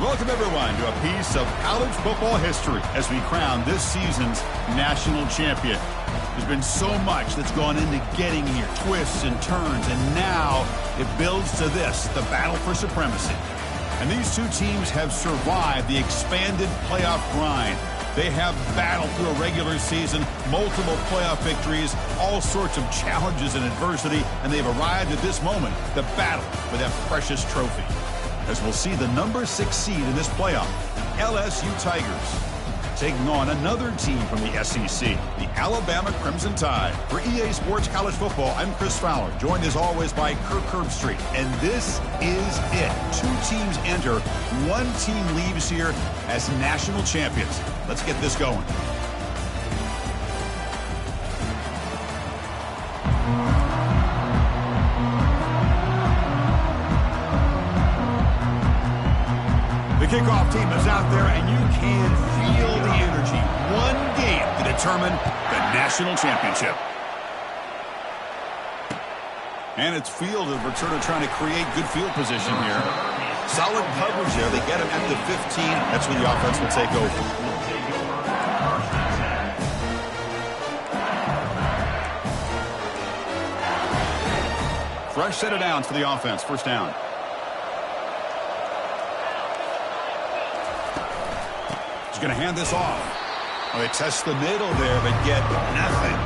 Welcome, everyone, to a piece of college football history as we crown this season's national champion. There's been so much that's gone into getting here, twists and turns, and now it builds to this, the battle for supremacy. And these two teams have survived the expanded playoff grind. They have battled through a regular season, multiple playoff victories, all sorts of challenges and adversity, and they've arrived at this moment, the battle for that precious trophy. As we'll see the number 6 seed in this playoff, LSU Tigers, taking on another team from the SEC, the Alabama Crimson Tide. For EA Sports College Football, I'm Chris Fowler, joined as always by Kirk Herbstreit. And this is it. 2 teams enter, 1 team leaves here as national champions. Let's get this going. The kickoff team is out there, and you can feel the energy. 1 game to determine the national championship. And it's fielded. Returner trying to create good field position here. Solid coverage there. They get him at the 15. That's when the offense will take over. Fresh set of downs for the offense. First down. He's going to hand this off. Oh, they test the middle there, but get nothing.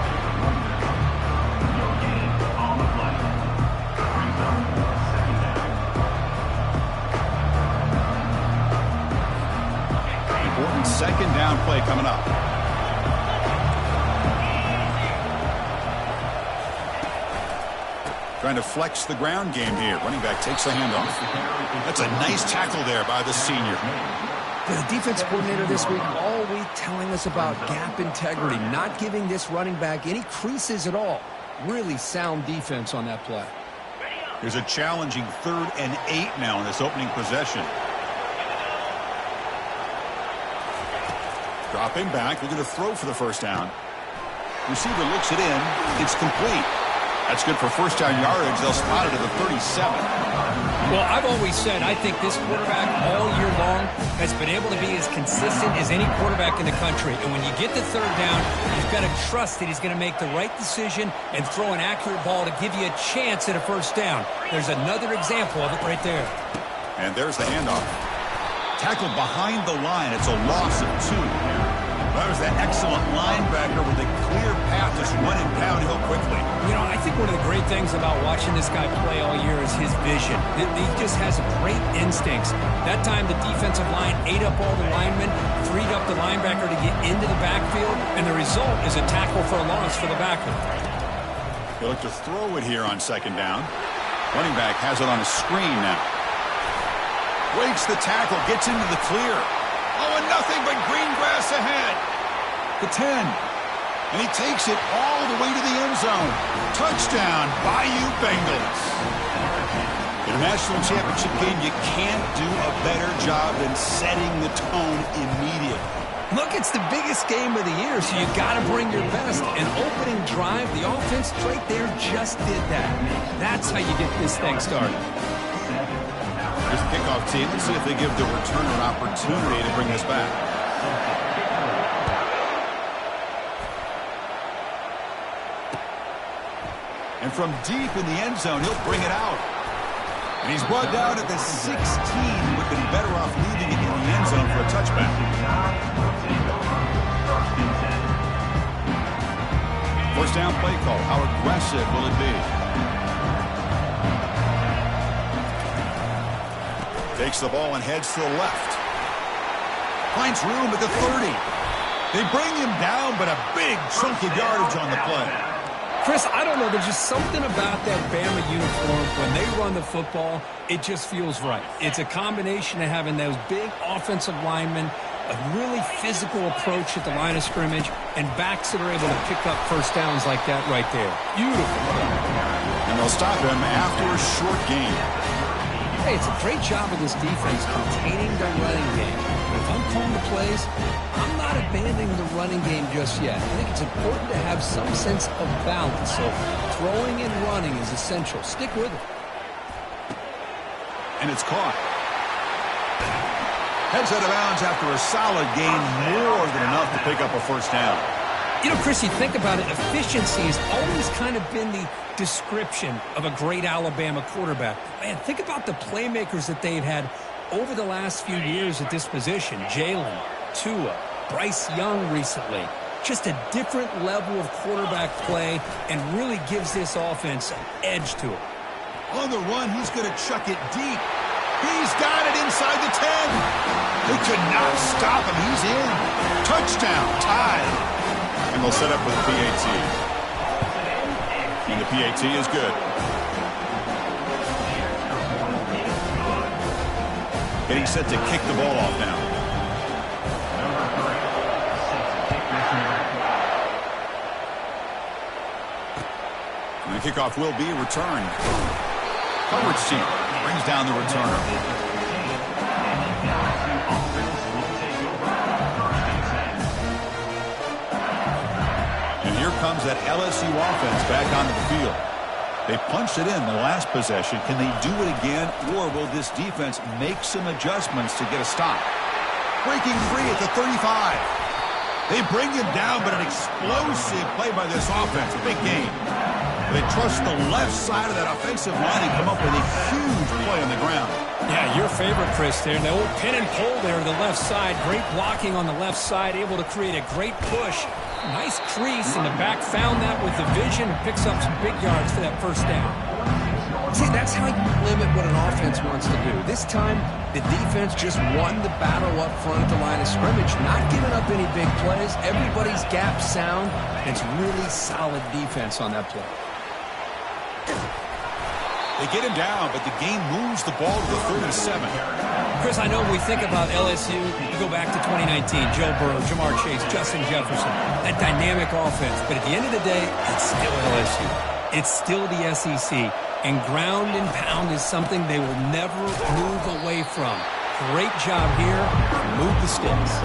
Important second down play coming up. Trying to flex the ground game here. Running back takes the handoff. That's a nice tackle there by the senior. The defense coordinator this week all week telling us about gap integrity, not giving this running back any creases at all. Really sound defense on that play. There's a challenging 3rd and 8 now in this opening possession. Dropping back, looking to throw for the first down. Receiver looks it in. It's complete. That's good for first down yardage. They'll spot it at the 37. Well, I've always said I think this quarterback all year long has been able to be as consistent as any quarterback in the country. And when you get the 3rd down, you've got to trust that he's going to make the right decision and throw an accurate ball to give you a chance at a first down. There's another example of it right there. And there's the handoff. Tackled behind the line. It's a loss of 2. That was that excellent linebacker with a clear path just running downhill quickly. You know, I think one of the great things about watching this guy play all year is his vision. He just has great instincts. That time the defensive line ate up all the linemen, freed up the linebacker to get into the backfield, and the result is a tackle for a loss for the backer. They look to throw it here on second down. Running back has it on a screen now. Breaks the tackle, gets into the clear. Oh, and nothing but green grass ahead. The 10. And he takes it all the way to the end zone. Touchdown, Bayou Bengals. In a national championship game, you can't do a better job than setting the tone immediately. Look, it's the biggest game of the year, so you got to bring your best. An opening drive, the offense right there just did that. That's how you get this thing started. Here's the kickoff team. Let's see if they give the returner an opportunity to bring this back. And from deep in the end zone, he'll bring it out. And he's brought down at the 16. Would have been better off leaving it in the end zone for a touchback. First down play call. How aggressive will it be? Takes the ball and heads to the left. Finds room at the 30. They bring him down, but a big chunk of yardage on the play. Chris, I don't know. There's just something about that Bama uniform. When they run the football, it just feels right. It's a combination of having those big offensive linemen, a really physical approach at the line of scrimmage, and backs that are able to pick up first downs like that right there. Beautiful. And they'll stop him after a short game. Hey, it's a great job of this defense containing the running game. If I'm calling the plays, I'm not abandoning the running game just yet. I think it's important to have some sense of balance. So throwing and running is essential. Stick with it. And it's caught. Heads out of bounds after a solid gain, more than enough to pick up a first down. You know, Chris, you think about it, efficiency has always kind of been the description of a great Alabama quarterback. Man, think about the playmakers that they've had over the last few years at this position. Jalen, Tua, Bryce Young recently. Just a different level of quarterback play and really gives this offense an edge to it. On the run, he's going to chuck it deep. He's got it inside the 10. They could not stop him. He's in. Touchdown, tied. And they'll set up with a PAT. And the PAT is good. Getting set to kick the ball off now. And the kickoff will be returned. Coverage team brings down the returner. And here comes that LSU offense back onto the field. They punched it in the last possession. Can they do it again, or will this defense make some adjustments to get a stop? Breaking free at the 35. They bring him down, but an explosive play by this offense. A big game. They trust the left side of that offensive line and come up with a huge play on the ground. Yeah, your favorite, Chris, there. The old pin and pull there to the left side. Great blocking on the left side, able to create a great push. Nice crease, and the back found that with the vision and picks up some big yards for that first down. See, that's how you limit what an offense wants to do. This time, the defense just won the battle up front at the line of scrimmage, not giving up any big plays. Everybody's gap sound. It's really solid defense on that play. They get him down, but the game moves the ball to the 37. Chris, I know when we think about LSU, you go back to 2019, Joe Burrow, Jamar Chase, Justin Jefferson, that dynamic offense. But at the end of the day, it's still LSU. It's still the SEC. And ground and pound is something they will never move away from. Great job here. Move the sticks.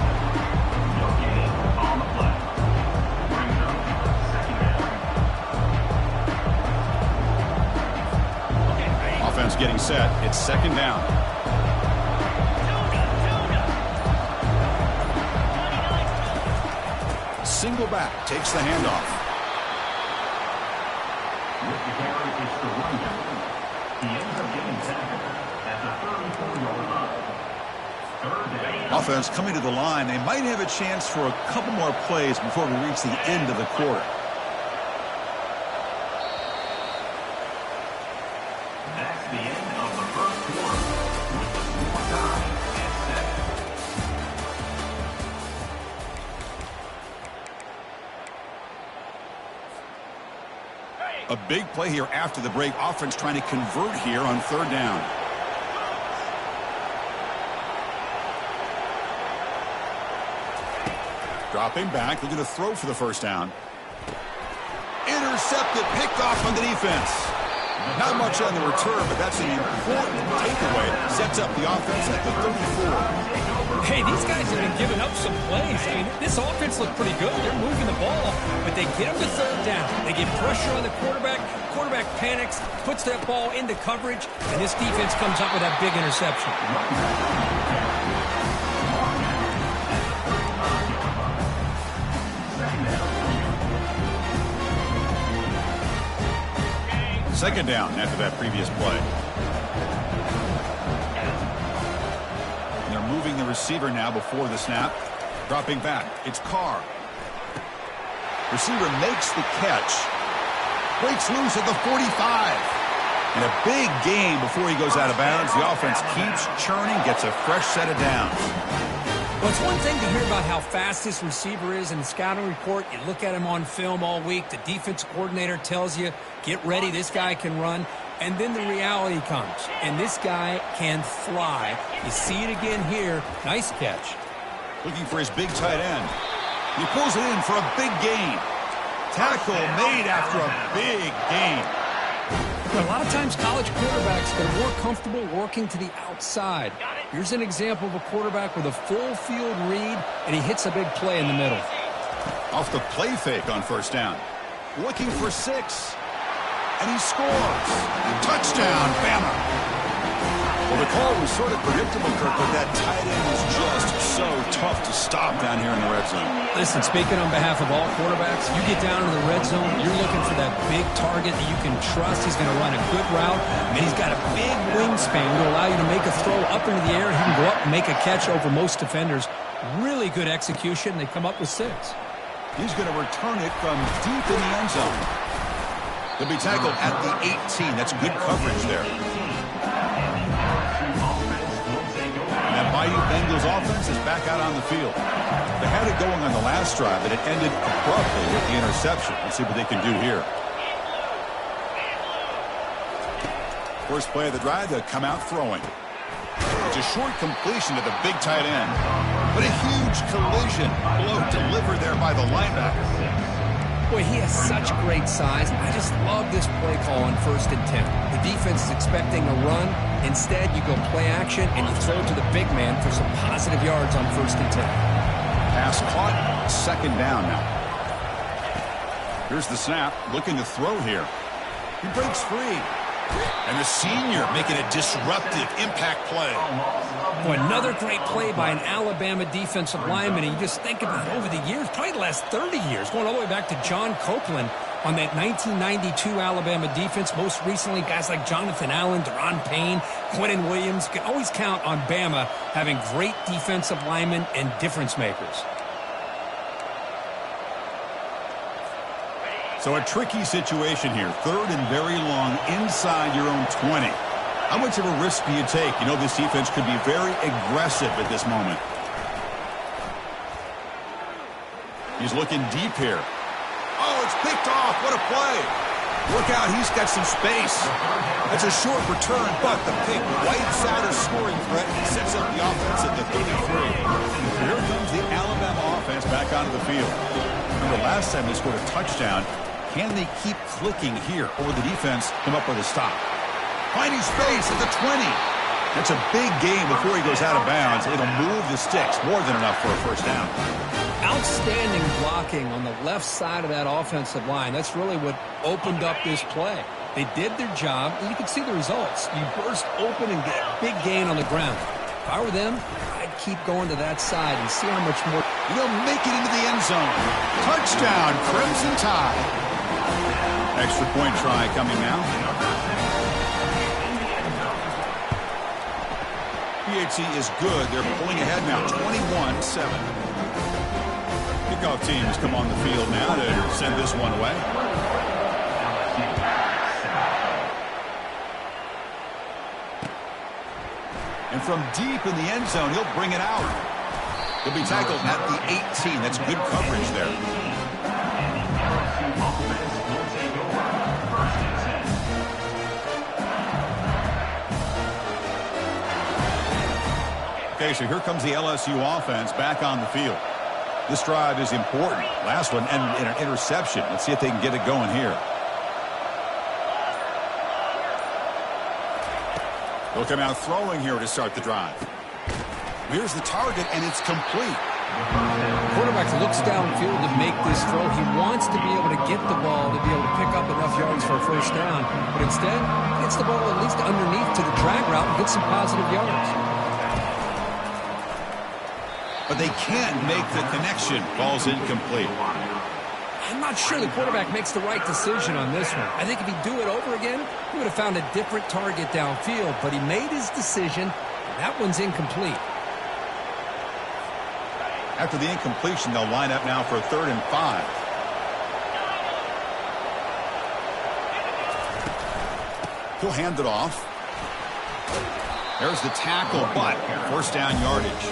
Offense getting set. It's second down. Single back takes the handoff. With the carry, it's the rundown. He ends up getting tackled at the 34-yard line. Third down. Offense coming to the line. They might have a chance for a couple more plays before we reach the end of the quarter. That's the end of the first quarter. With the score tied at 7. A big play here after the break. Offense trying to convert here on third down. Dropping back, looking to throw for the first down. Intercepted, picked off on the defense. Not much on the return, but that's an important takeaway. Sets up the offense at the 34. Hey, these guys have been giving up some plays. I mean, this offense looked pretty good. They're moving the ball, but they get them to third down. They get pressure on the quarterback. Quarterback panics, puts that ball into coverage, and this defense comes up with that big interception. Second down after that previous play. And they're moving the receiver now before the snap. Dropping back. It's Carr. Receiver makes the catch. Breaks loose at the 45. And a big gain before he goes out of bounds. The offense keeps churning, gets a fresh set of downs. Well, it's one thing to hear about how fast this receiver is in the scouting report. You look at him on film all week. The defense coordinator tells you, get ready, this guy can run. And then the reality comes, and this guy can fly. You see it again here. Nice catch. Looking for his big tight end. He pulls it in for a big gain. Tackle made after a big gain. A lot of times college quarterbacks, they're more comfortable working to the outside. Here's an example of a quarterback with a full field read, and he hits a big play in the middle. Off the play fake on first down. Looking for 6. And he scores. Touchdown, Bama. Well, the call was sort of predictable, Kirk, but that tight end was just so tough to stop down here in the red zone. Listen, speaking on behalf of all quarterbacks, you get down to the red zone, you're looking for that big target that you can trust. He's going to run a good route, and he's got a big wingspan to allow you to make a throw up into the air. He can go up and make a catch over most defenders. Really good execution. They come up with 6. He's going to return it from deep in the end zone. He'll be tackled at the 18. That's good coverage there. That Bayou Bengals offense is back out on the field. They had it going on the last drive, but it ended abruptly with the interception. Let's see what they can do here. First play of the drive, they'll come out throwing. It's a short completion to the big tight end. But a huge collision blow delivered there by the linebacker. Boy, he has such great size. I just love this play call on 1st and 10. The defense is expecting a run. Instead, you go play action, and you throw to the big man for some positive yards on 1st and 10. Pass caught. 2nd down now. Here's the snap. Looking to throw here. He breaks free. And the senior making a disruptive impact play. Boy, another great play by an Alabama defensive lineman. And you just think about over the years, probably the last 30 years, going all the way back to John Copeland on that 1992 Alabama defense. Most recently, guys like Jonathan Allen, Deron Payne, Quinnen Williams. You can always count on Bama having great defensive linemen and difference makers. So a tricky situation here. 3rd and very long inside your own 20. How much of a risk do you take? You know this defense could be very aggressive at this moment. He's looking deep here. Oh, it's picked off. What a play. Look out, he's got some space. That's a short return, but the pick wipes out a scoring threat and sets up the offense at the 33. Here comes the Alabama offense back onto the field. Remember last time they scored a touchdown. Can they keep clicking here, or will the defense come up with a stop? Finding space at the 20. That's a big game before he goes out of bounds. It'll move the sticks, more than enough for a 1st down. Outstanding blocking on the left side of that offensive line. That's really what opened up this play. They did their job, and you can see the results. You burst open and get a big gain on the ground. If I were them, I'd keep going to that side and see how much more. They'll make it into the end zone. Touchdown, Crimson Tide. Extra point try coming now. PHC is good. They're pulling ahead now, 21-7. Kickoff teams come on the field now to send this one away. And from deep in the end zone, he'll bring it out. He'll be tackled at the 18. That's good coverage there. Okay, so here comes the LSU offense back on the field. This drive is important. Last one ended in an interception. Let's see if they can get it going here. They'll come out throwing here to start the drive. Here's the target, and it's complete. Quarterback looks downfield to make this throw. He wants to be able to get the ball to be able to pick up enough yards for a 1st down. But instead, he gets the ball at least underneath to the drag route and gets some positive yards. But they can't make the connection. Ball's incomplete. I'm not sure the quarterback makes the right decision on this one. I think if he'd do it over again, he would have found a different target downfield. But he made his decision. That one's incomplete. After the incompletion, they'll line up now for a 3rd and 5. He'll hand it off. There's the tackle, but 1st down yardage.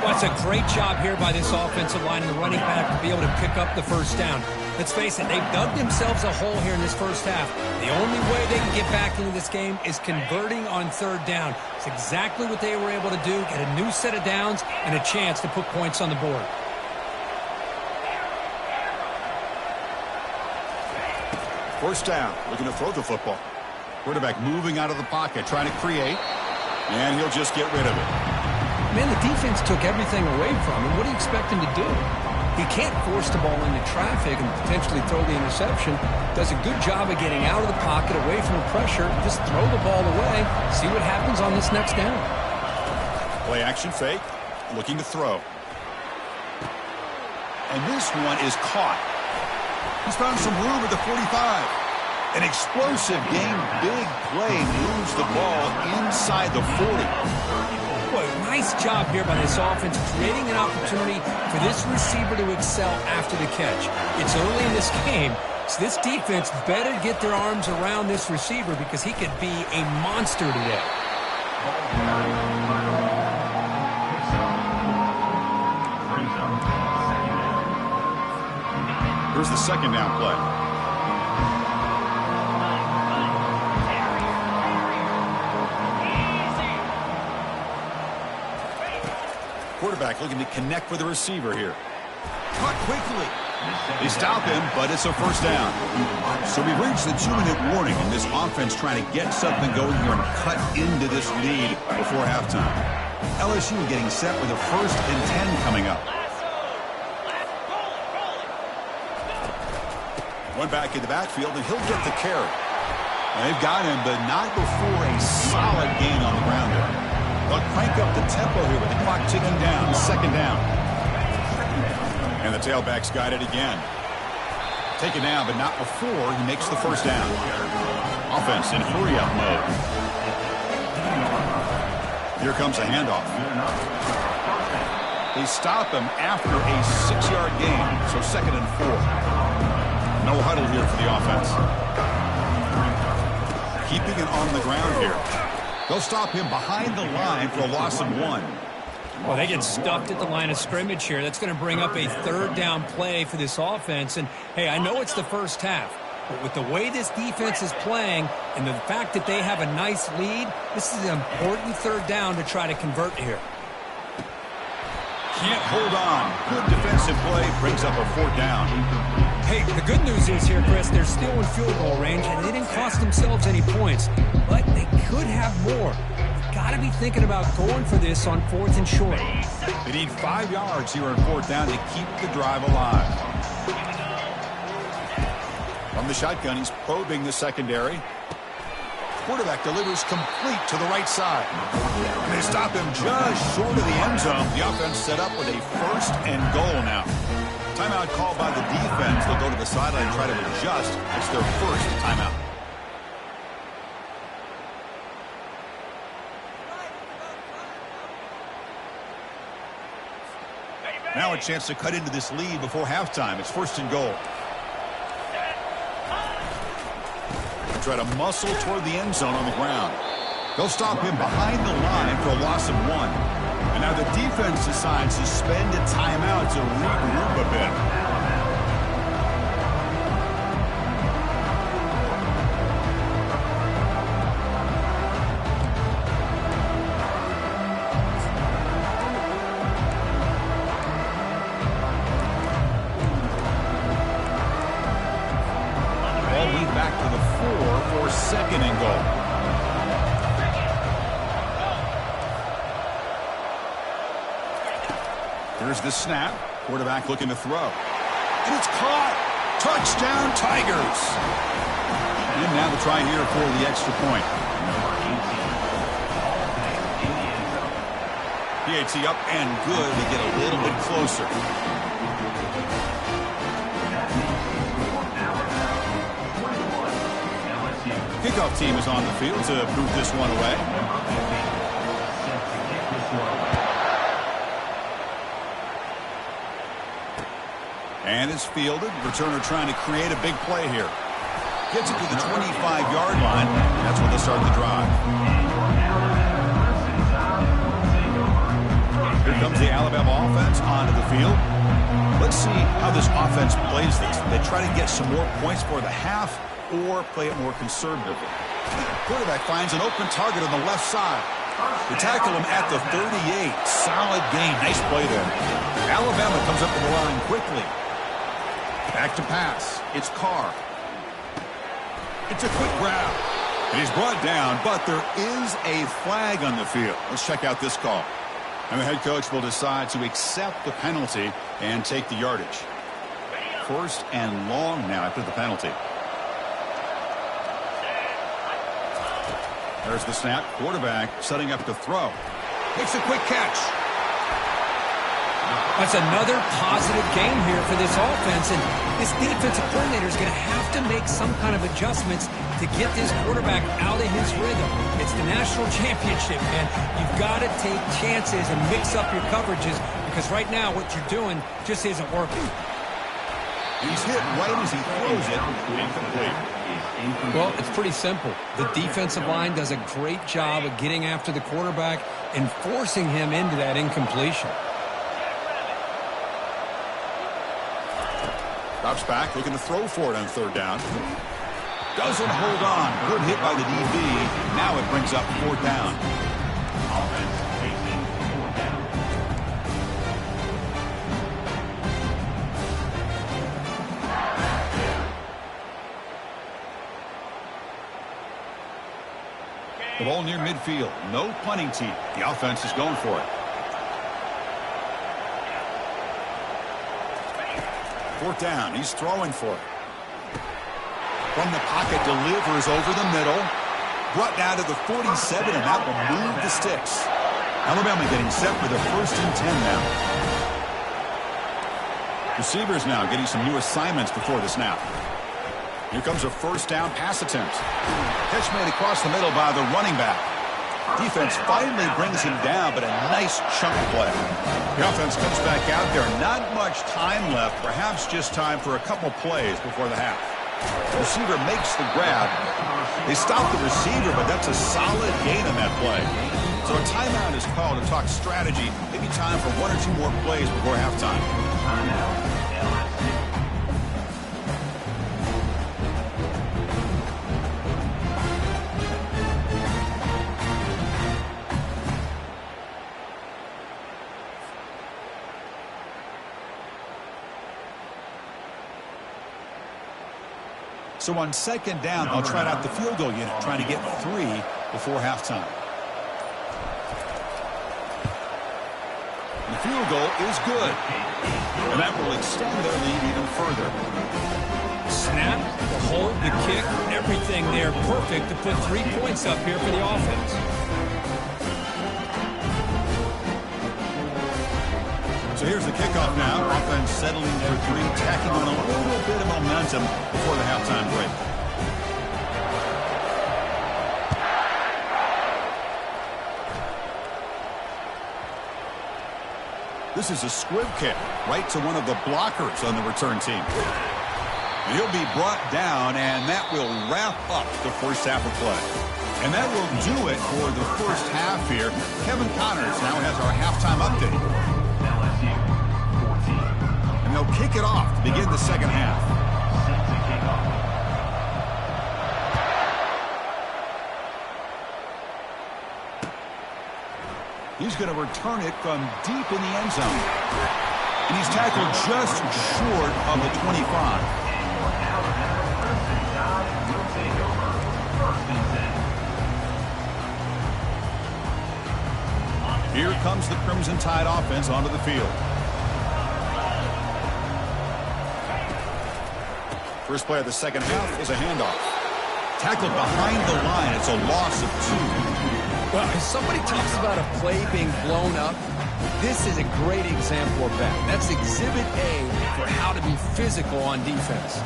Well, it's a great job here by this offensive line and the running back to be able to pick up the 1st down. Let's face it, they've dug themselves a hole here in this 1st half. The only way they can get back into this game is converting on 3rd down. It's exactly what they were able to do, get a new set of downs and a chance to put points on the board. First down, looking to throw the football. Quarterback moving out of the pocket, trying to create, and he'll just get rid of it. Man, the defense took everything away from him. What do you expect him to do? He can't force the ball into traffic and potentially throw the interception. Does a good job of getting out of the pocket, away from the pressure. Just throw the ball away. See what happens on this next down. Play action fake. Looking to throw. And this one is caught. He's found some room at the 45. An explosive game, big play, moves the ball inside the 40. Boy, nice job here by this offense, creating an opportunity for this receiver to excel after the catch. It's early in this game, so this defense better get their arms around this receiver because he could be a monster today. Here's the second down play. Quarterback looking to connect with the receiver here. Caught quickly. They stop him, but it's a first down. So we've reached the 2-minute warning, and this offense trying to get something going here and cut into this lead before halftime. LSU getting set with a 1st and 10 coming up. One back in the backfield, and he'll get the carry. And they've got him, but not before a solid gain on the ground there. They'll crank up the tempo here with the clock ticking down. Second down. And the tailback's got it again. Taken down, but not before he makes the first down. Offense in hurry-up mode. Here comes a handoff. They stop him after a 6-yard gain, so 2nd and 4. No huddle here for the offense. Keeping it on the ground here. They'll stop him behind the line for a loss of 1. Well, they get stuffed at the line of scrimmage here. That's going to bring up a 3rd down play for this offense. And, hey, I know it's the first half, but with the way this defense is playing and the fact that they have a nice lead, this is an important 3rd down to try to convert here. Can't hold on. Good defensive play brings up a 4th down. Hey, the good news is here, Chris, they're still in field goal range, and they didn't cost themselves any points, but they could have more. You've got to be thinking about going for this on 4th and short. They need 5 yards here on 4th down to keep the drive alive. From the shotgun, he's probing the secondary. Quarterback delivers complete to the right side. And they stop him just short of the end zone. The offense set up with a 1st and goal now. Timeout called by the defense. They'll go to the sideline and try to adjust. It's their 1st timeout. Now a chance to cut into this lead before halftime. It's 1st and goal. They try to muscle toward the end zone on the ground. They'll stop him behind the line for a loss of 1. And now the defense decides to spend a timeout to regroup a bit. Ball lead back to the 4 for 2nd and goal. Here's the snap. Quarterback looking to throw. And it's caught. Touchdown, Tigers. And now the try here for the extra point. PAT up and good to get a little bit closer. Kickoff team is on the field to boot this one away. And it's fielded. Returner trying to create a big play here. Gets it to the 25-yard line. That's where they'll start the drive. Here comes the Alabama offense onto the field. Let's see how this offense plays this. They try to get some more points for the half or play it more conservatively. Quarterback finds an open target on the left side. They tackle him at the 38. Solid gain. Nice play there. Alabama comes up to the line quickly. Back to pass. It's Carr. It's a quick grab. And he's brought down, but there is a flag on the field. Let's check out this call. And the head coach will decide to accept the penalty and take the yardage. 1st and long now after the penalty. There's the snap. Quarterback setting up to throw. Makes a quick catch. That's another positive game here for this offense, and this defensive coordinator is going to have to make some kind of adjustments to get this quarterback out of his rhythm. It's the national championship, man. You've got to take chances and mix up your coverages, because right now what you're doing just isn't working. He's hit right as he throws it. Incomplete. Well, it's pretty simple. The defensive line does a great job of getting after the quarterback and forcing him into that incompletion. Drops back, looking to throw for it on 3rd down. Doesn't hold on. Good hit by the DB. Now it brings up 4th down. Offense facing 4th down. The ball near midfield. No punting team. The offense is going for it. 4th down. He's throwing for it. From the pocket, delivers over the middle. Brought down to the 47, and that will move the sticks. Alabama getting set for the 1st and 10 now. Receivers now getting some new assignments before the snap. Here comes a 1st down pass attempt. Catch made across the middle by the running back. Defense finally brings him down, but a nice chunk play. The offense comes back out there. Not much time left. Perhaps just time for a couple plays before the half. The receiver makes the grab. They stop the receiver, but that's a solid gain on that play. So a timeout is called to talk strategy. Maybe time for 1 or 2 more plays before halftime. So on 2nd down, they'll try out the field goal unit, trying to get 3 before halftime. The field goal is good. And that will extend their lead even further. Snap, the hold, the kick, everything there perfect to put 3 points up here for the offense. So here's the kickoff now. Offense settling for 3, tacking on a little bit of momentum before the halftime break. This is a squib kick right to one of the blockers on the return team. And he'll be brought down, and that will wrap up the 1st half of play. And that will do it for the 1st half here. Kevin Connors now has our halftime update. And they'll kick it off to begin the 2nd half. He's going to return it from deep in the end zone. And he's tackled just short of the 25. Here comes the Crimson Tide offense onto the field. First play of the 2nd half is a handoff. Tackled behind the line. It's a loss of 2. Well, if somebody talks about a play being blown up, this is a great example of that. That's Exhibit A for how to be physical on defense.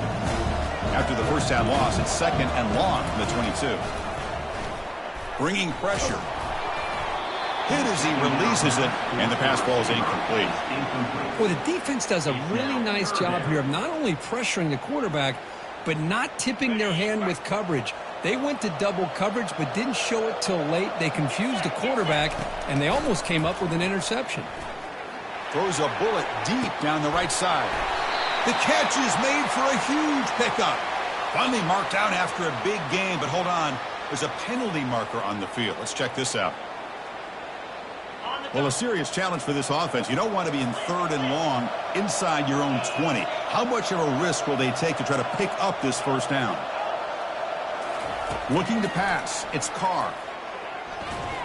After the 1st down loss, it's 2nd and long from the 22. Bringing pressure. Hit as he releases it, and the pass ball is incomplete. Well, the defense does a really nice job here of not only pressuring the quarterback, but not tipping their hand with coverage. They went to double coverage, but didn't show it till late. They confused the quarterback, and they almost came up with an interception. Throws a bullet deep down the right side. The catch is made for a huge pickup. Finally marked out after a big game, but hold on. There's a penalty marker on the field. Let's check this out. Well, a serious challenge for this offense. You don't want to be in 3rd and long inside your own 20. How much of a risk will they take to try to pick up this 1st down? Looking to pass. It's Carr.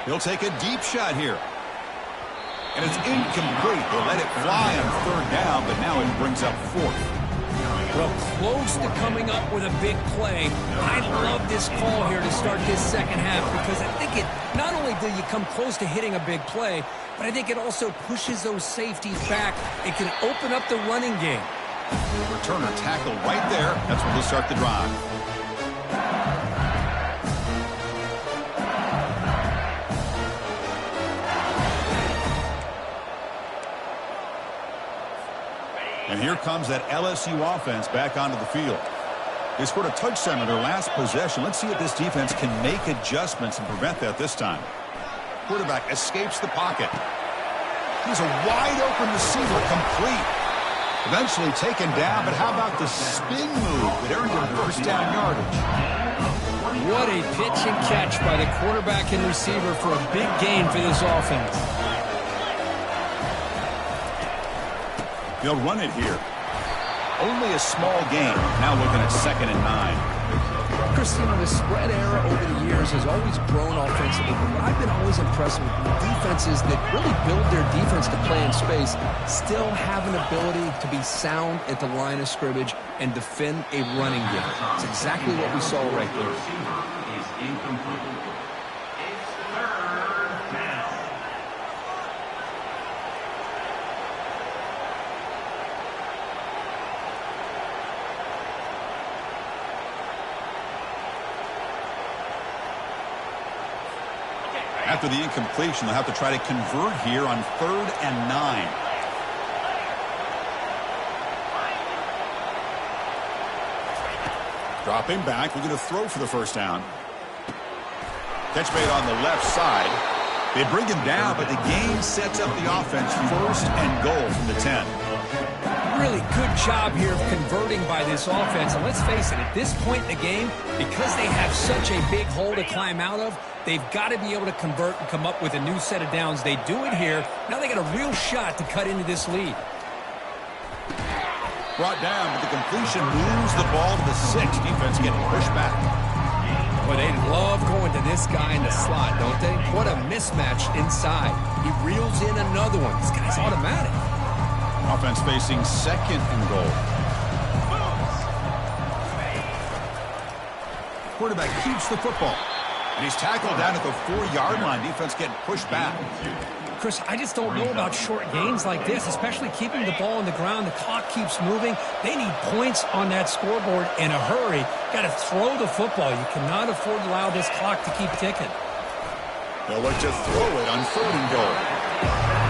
He'll take a deep shot here. And it's incomplete. They let it fly on third down, but now it brings up fourth. Well, close to coming up with a big play. I love this call here to start this second half because I think it not only do you come close to hitting a big play, but I think it also pushes those safeties back. It can open up the running game. Returner tackle right there. That's where they start the drive. And here comes that LSU offense back onto the field. They scored a touchdown on their last possession. Let's see if this defense can make adjustments and prevent that this time. Quarterback escapes the pocket. He's a wide-open receiver, complete. Eventually taken down, but how about the spin move that earned him first down yardage? What a pitch and catch by the quarterback and receiver for a big gain for this offense. They'll run it here. Only a small gain. Now looking at 2nd and 9. Chris, you know, the spread era over the years has always grown offensively, but I've been always impressed with defenses that really build their defense to play in space, still have an ability to be sound at the line of scrimmage and defend a running game. It's exactly what we saw right there. After the incompletion, they'll have to try to convert here on 3rd and 9. Dropping back, we're going to throw for the first down. Catch made on the left side. They bring him down, but the gain sets up the offense 1st and goal from the 10. Really good job here of converting by this offense. And let's face it, at this point in the game, because they have such a big hole to climb out of, they've got to be able to convert and come up with a new set of downs. They do it here. Now they got a real shot to cut into this lead. Brought down, but the completion moves the ball to the 6. Defense getting pushed back. Well, they love going to this guy in the slot, don't they? What a mismatch inside. He reels in another one. This guy's automatic. Offense facing 2nd and goal. Quarterback keeps the football. And he's tackled down at the 4-yard line. Defense getting pushed back. Chris, I just don't know about short gains like this, especially keeping the ball on the ground. The clock keeps moving. They need points on that scoreboard in a hurry. Got to throw the football. You cannot afford to allow this clock to keep ticking. They'll look to throw it on 3rd and goal.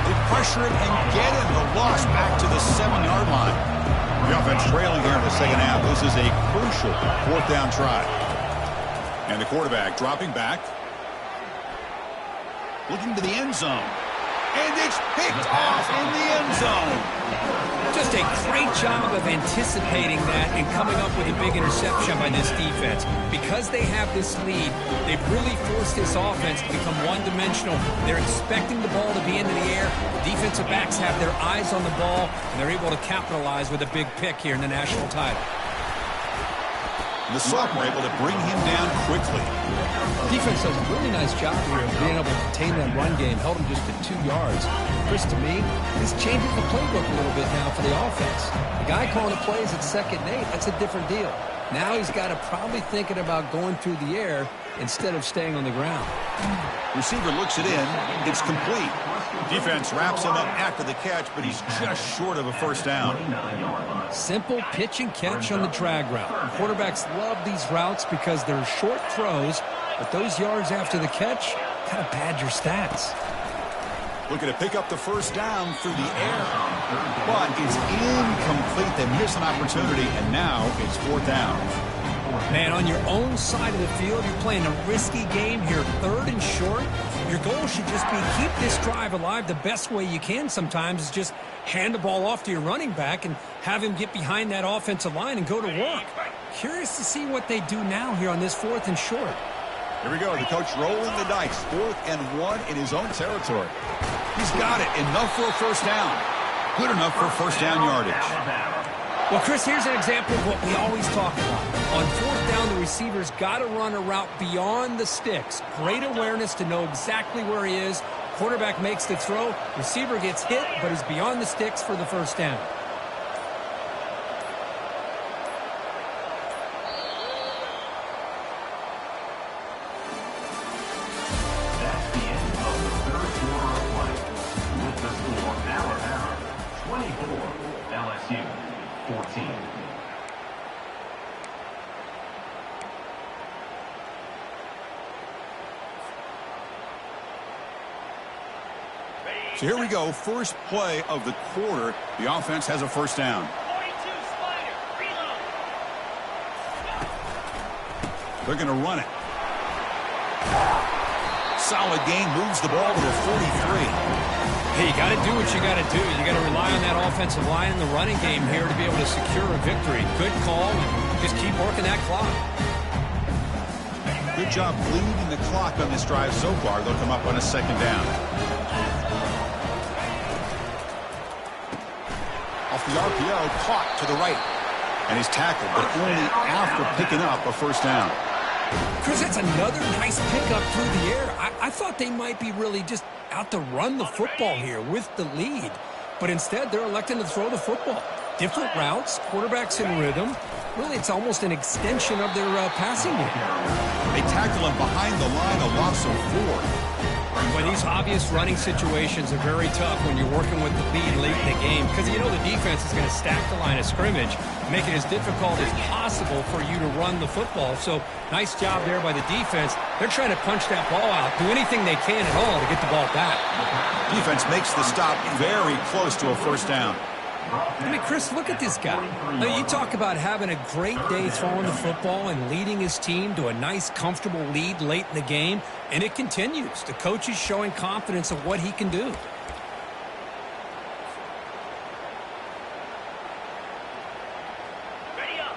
They pressure it and get him. The loss back to the 7-yard line. The offense trailing here in the second half. This is a crucial 4th down try. And the quarterback dropping back. Looking to the end zone. And it's picked off in the end zone. Just a great job of anticipating that and coming up with a big interception by this defense. Because they have this lead, they've really forced this offense to become one-dimensional. They're expecting the ball to be into the air. The defensive backs have their eyes on the ball, and they're able to capitalize with a big pick here in the national title. The sophomore able to bring him down quickly. Defense does a really nice job here of being able to contain that run game. Held him just to 2 yards. Chris, to me, this changes the playbook a little bit now for the offense. The guy calling the plays at 2nd and 8, that's a different deal. Now he's got to probably thinking about going through the air instead of staying on the ground. Receiver looks it in. It's complete. Defense wraps him up after the catch, but he's just short of a first down. Simple pitch and catch on the drag route. Quarterbacks love these routes because they're short throws, but those yards after the catch kind of pad your stats. Looking to pick up the first down through the air, but it's incomplete. They miss an opportunity, and now it's 4th down. Man, on your own side of the field, you're playing a risky game here, 3rd and short. Your goal should just be keep this drive alive the best way you can sometimes is just hand the ball off to your running back and have him get behind that offensive line and go to work. Curious to see what they do now here on this 4th and short. Here we go. The coach rolling the dice. 4th and 1 in his own territory. He's got it. Enough for a first down. Good enough for first down yardage. Well, Chris, here's an example of what we always talk about. On 4th down, the receiver's got to run a route beyond the sticks. Great awareness to know exactly where he is. Quarterback makes the throw. Receiver gets hit, but is beyond the sticks for the first down. That's the end of the third quarter of play. With the score, Alabama 24, LSU 14. So here we go, first play of the quarter. The offense has a first down. 42 Spider, reload. They're going to run it. Solid gain, moves the ball to the 43. Hey, you got to do what you got to do. You got to rely on that offensive line in the running game here to be able to secure a victory. Good call, and just keep working that clock. Good job bleeding the clock on this drive so far. They'll come up on a second down. Off the RPO, caught to the right. And he's tackled, but only after picking up a first down. Chris, that's another nice pickup through the air. I thought they might be really just out to run the football here with the lead. But instead, they're electing to throw the football. Different routes, quarterbacks in rhythm. Really, it's almost an extension of their passing game. They tackle him behind the line, a loss of 4. But these obvious running situations are very tough when you're working with the lead late in the game because you know the defense is going to stack the line of scrimmage, make it as difficult as possible for you to run the football. So nice job there by the defense. They're trying to punch that ball out, do anything they can at all to get the ball back. Defense makes the stop very close to a first down. I mean, Chris, look at this guy. You talk about having a great day throwing the football and leading his team to a nice, comfortable lead late in the game, and it continues. The coach is showing confidence of what he can do.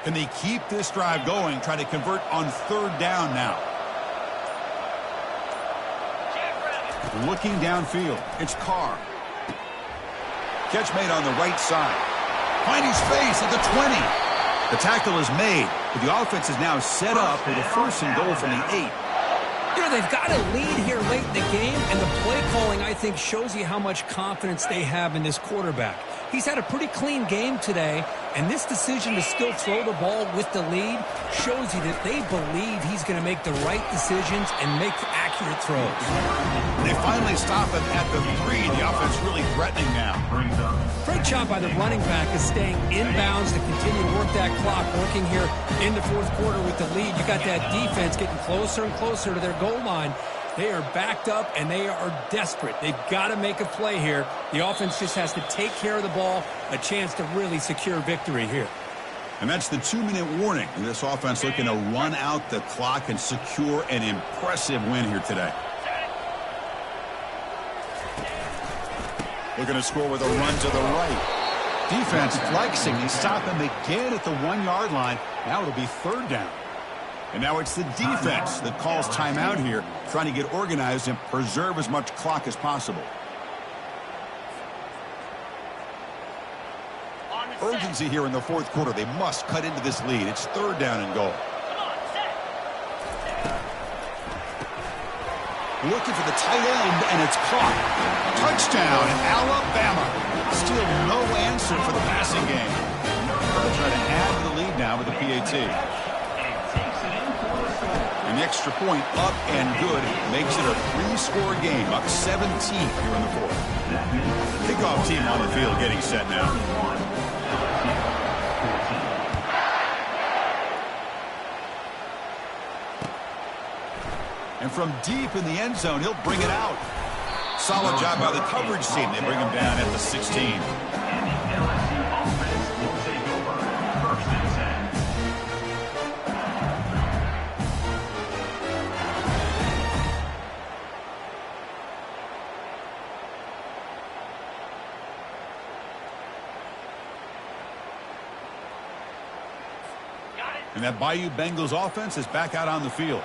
Can they keep this drive going, try to convert on third down now? Looking downfield, it's Carr. Catch made on the right side. Finding space at the 20. The tackle is made, but the offense is now set up with a first and goal from the 8. You know, they've got a lead here late in the game, and the play calling, I think, shows you how much confidence they have in this quarterback. He's had a pretty clean game today, and this decision to still throw the ball with the lead shows you that they believe he's going to make the right decisions and make accurate throws. They finally stop him at the 3. The offense really threatening now. Great job by the running back is staying inbounds to continue to work that clock, working here in the fourth quarter with the lead. You got that defense getting closer and closer to their goal line. They are backed up, and they are desperate. They've got to make a play here. The offense just has to take care of the ball, a chance to really secure victory here. And that's the 2-minute warning. And this offense looking to run out the clock and secure an impressive win here today. Looking to score with a run to the right. Defense flexing and stop him again at the 1-yard line. Now it'll be third down. And now it's the defense that calls timeout here, trying to get organized and preserve as much clock as possible. Urgency here in the fourth quarter. They must cut into this lead. It's third down and goal. Looking for the tight end, and it's caught. Touchdown, Alabama. Still no answer for the passing game. They'll try to add to the lead now with the PAT. And the extra point up and good makes it a 3-score game, up 17 here in the fourth. Kickoff team on the field getting set now. And from deep in the end zone, he'll bring it out. Solid job by the coverage team. They bring him down at the 16. And that Bayou Bengals offense is back out on the field.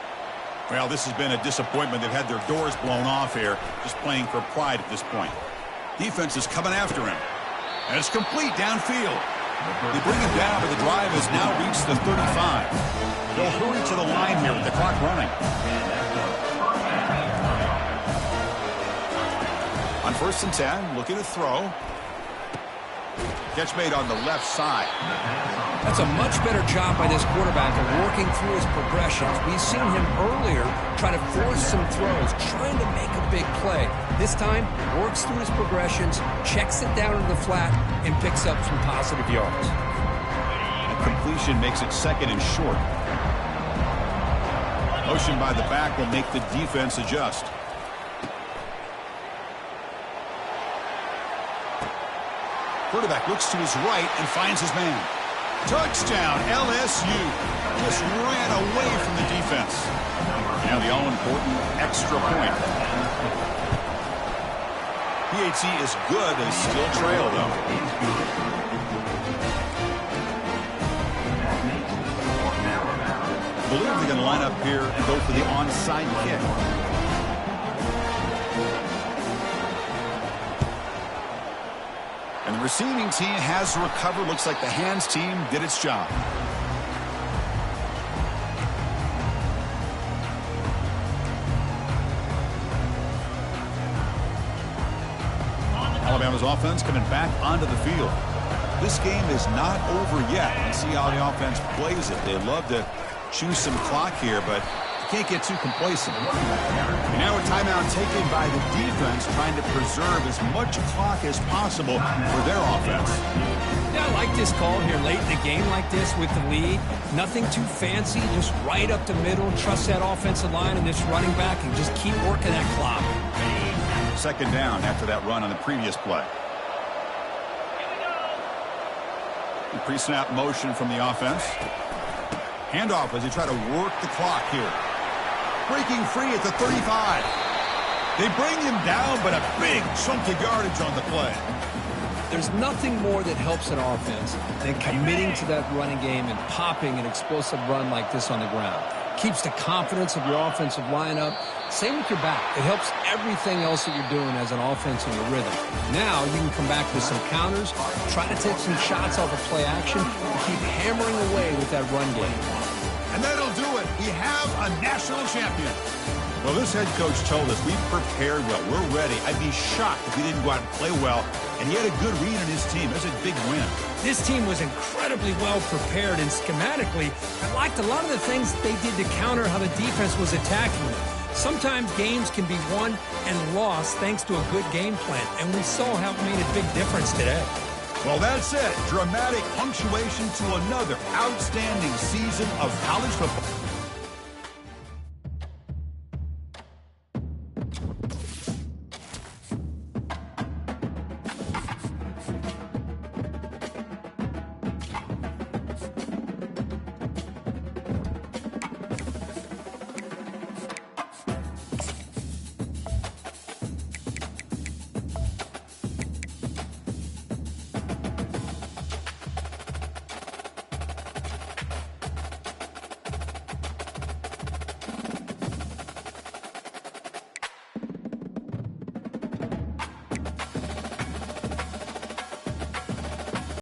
Well, this has been a disappointment. They've had their doors blown off here, just playing for pride at this point. Defense is coming after him. And it's complete downfield. They bring him down, but the drive has now reached the 35. They'll hurry to the line here with the clock running. first and 10, looking to throw. Catch made on the left side. That's a much better job by this quarterback of working through his progressions. We've seen him earlier try to force some throws, trying to make a big play. This time, works through his progressions, checks it down into the flat, and picks up some positive yards. A completion makes it second and short. Motion by the back will make the defense adjust. Quarterback looks to his right and finds his man. Touchdown, LSU. Just ran away from the defense. Now the all-important extra point. PAT is good. They still trail, though. I believe they're going to line up here and go for the onside kick. And the receiving team has to recover. Looks like the hands team did its job. Alabama's offense coming back onto the field. This game is not over yet. Let's see how the offense plays it. They love to choose some clock here, but can't get too complacent. And now a timeout taken by the defense, trying to preserve as much clock as possible for their offense. Yeah, I like this call here late in the game like this with the lead. Nothing too fancy, just right up the middle. Trust that offensive line and this running back and just keep working that clock. Second down after that run on the previous play. Pre-snap motion from the offense. Handoff as they try to work the clock here. Breaking free at the 35. They bring him down, but a big chunk of yardage on the play. There's nothing more that helps an offense than committing to that running game and popping an explosive run like this on the ground. Keeps the confidence of your offensive lineup. Same with your back. It helps everything else that you're doing as an offense in your rhythm. Now you can come back with some counters, try to take some shots off of play action, and keep hammering away with that run game. And that'll do it. We have a national champion. Well, this head coach told us we've prepared well. We're ready. I'd be shocked if we didn't go out and play well. And he had a good read on his team. That's a big win. This team was incredibly well prepared, and schematically, I liked a lot of the things that they did to counter how the defense was attacking them. Sometimes games can be won and lost thanks to a good game plan, and we saw how it made a big difference today. Well, that's it. Dramatic punctuation to another outstanding season of college football.